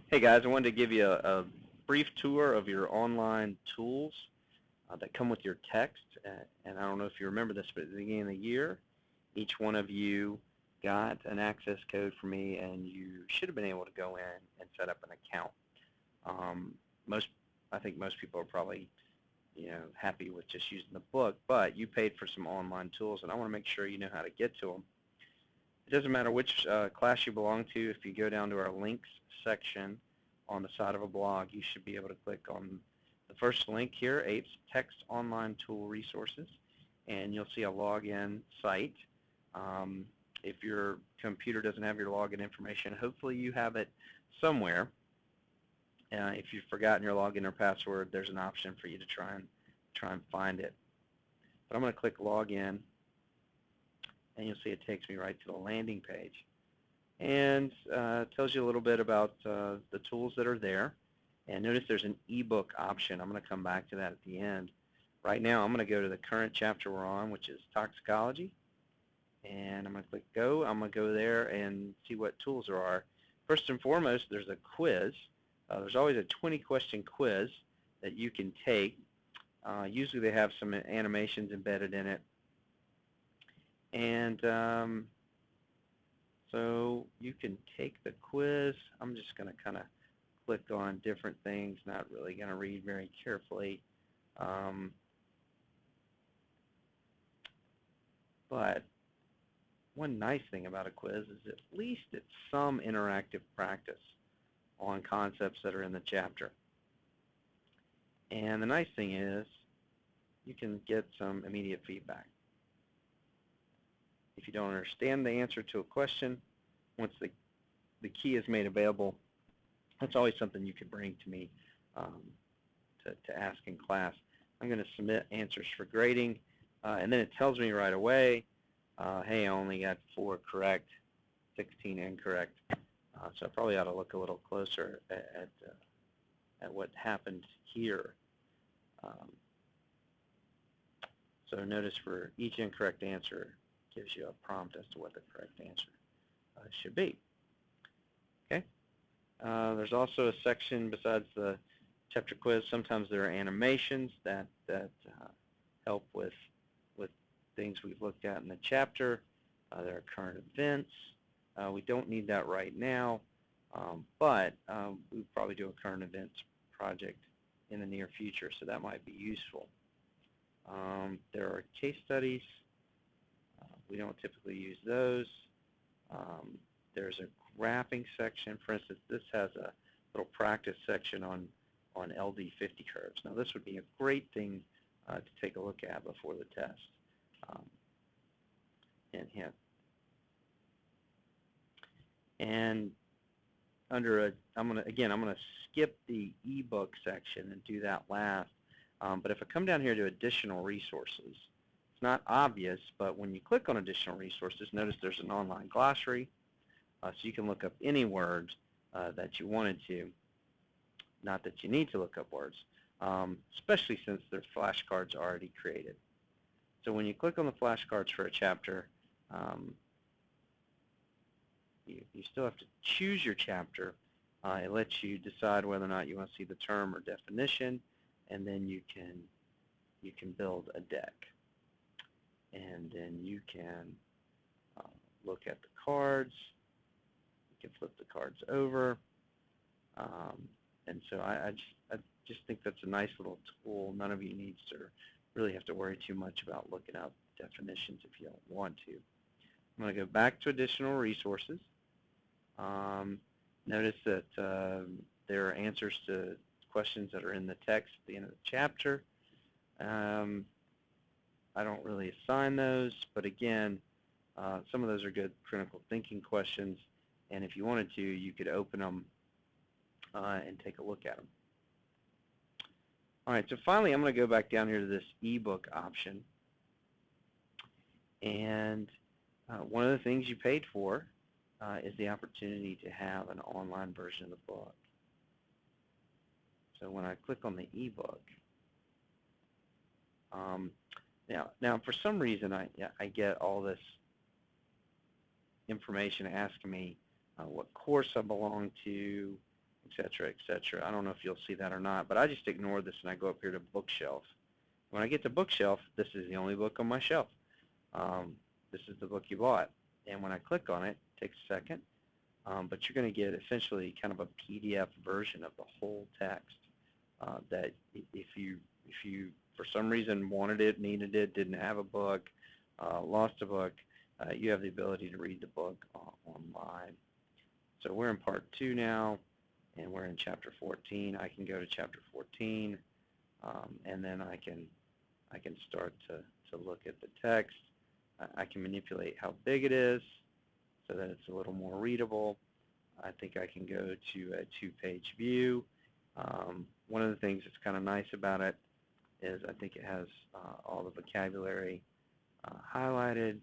Hey guys, I wanted to give you a brief tour of your online tools that come with your text. And I don't know if you remember this, but at the beginning of the year, each one of you got an access code for me, and you should have been able to go in and set up an account. Um, most, I think most people are probably, happy with just using the book, but you paid for some online tools, and I want to make sure you know how to get to them. It doesn't matter which class you belong to. If you go down to our links section on the side of a blog, you should be able to click on the first link here, APES Text Online Tool Resources, and you'll see a login site. If your computer doesn't have your login information, hopefully you have it somewhere. If you've forgotten your login or password, there's an option for you to try and find it. But I'm going to click Login, and you'll see it takes me right to the landing page. And it tells you a little bit about the tools that are there. And notice there's an ebook option. I'm going to come back to that at the end. Right now I'm going to go to the current chapter we're on, which is toxicology. And I'm going to click Go. I'm going to go there and see what tools there are. First and foremost, there's a quiz. There's always a 20-question quiz that you can take. Usually they have some animations embedded in it. And so you can take the quiz. I'm just going to kind of click on different things, not really going to read very carefully. But one nice thing about a quiz is at least it's some interactive practice on concepts that are in the chapter. And the nice thing is you can get some immediate feedback. If you don't understand the answer to a question, once the key is made available, that's always something you can bring to me to ask in class. I'm going to submit answers for grading, and then it tells me right away, hey, I only got 4 correct, 16 incorrect. So I probably ought to look a little closer at what happened here. So notice for each incorrect answer, gives you a prompt as to what the correct answer should be. Okay. There's also a section besides the chapter quiz. Sometimes there are animations that help with things we've looked at in the chapter. There are current events. We don't need that right now, but we'll probably do a current events project in the near future, so that might be useful. There are case studies. We don't typically use those. There's a graphing section. For instance, this has a little practice section on LD50 curves. Now this would be a great thing to take a look at before the test. And under I'm gonna skip the ebook section and do that last. But if I come down here to additional resources, it's not obvious, but when you click on additional resources, notice there's an online glossary, so you can look up any words that you wanted to. Not that you need to look up words, especially since their flashcards are already created. So when you click on the flashcards for a chapter, you still have to choose your chapter. It lets you decide whether or not you want to see the term or definition, and then you can build a deck. And then you can look at the cards. You can flip the cards over. And so I just think that's a nice little tool. None of you needs to really have to worry too much about looking up definitions if you don't want to. I'm going to go back to additional resources. Notice that there are answers to questions that are in the text at the end of the chapter. I don't really assign those, but again, some of those are good critical thinking questions, and if you wanted to, you could open them and take a look at them. All right, so finally I'm going to go back down here to this ebook option, and one of the things you paid for is the opportunity to have an online version of the book. So when I click on the ebook, now for some reason I get all this information asking me what course I belong to etc., etc. I don't know if you'll see that or not, but I just ignore this and I go up here to bookshelf. When I get to bookshelf, this is the only book on my shelf. This is the book you bought. And when I click on it, it takes a second, but you're going to get essentially kind of a PDF version of the whole text that if you for some reason wanted it, needed it, didn't have a book, lost a book, you have the ability to read the book online. So we're in part 2 now, and we're in chapter 14. I can go to chapter 14, and then I can start to look at the text. I can manipulate how big it is so that it's a little more readable. I think I can go to a 2-page view. One of the things that's kind of nice about it is I think it has all the vocabulary highlighted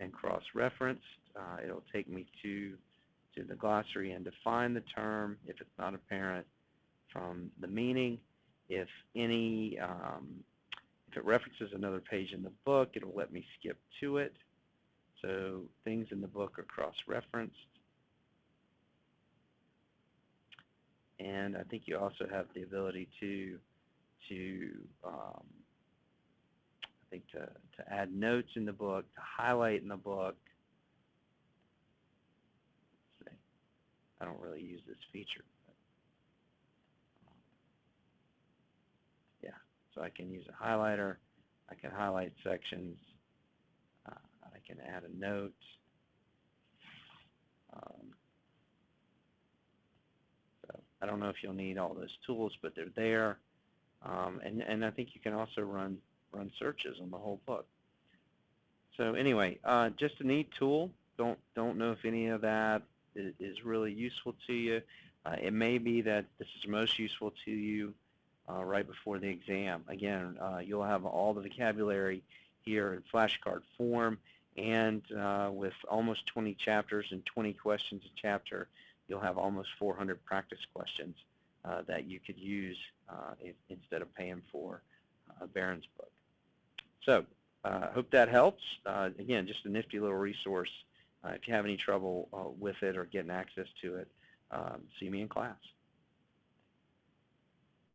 and cross-referenced. It'll take me to the glossary and define the term if it's not apparent from the meaning. If any, if it references another page in the book, it'll let me skip to it. So things in the book are cross-referenced. And I think you also have the ability to add notes in the book, to highlight in the book. Let's see. I don't really use this feature. But, yeah, so I can use a highlighter. I can highlight sections. I can add a note. So I don't know if you'll need all those tools, but they're there. And I think you can also run searches on the whole book. So anyway, just a neat tool. Don't know if any of that is really useful to you. It may be that this is most useful to you right before the exam. Again, you'll have all the vocabulary here in flashcard form, and with almost 20 chapters and 20 questions a chapter, you'll have almost 400 practice questions that you could use instead of paying for Barron's book. So hope that helps. Again, just a nifty little resource. If you have any trouble with it or getting access to it, see me in class.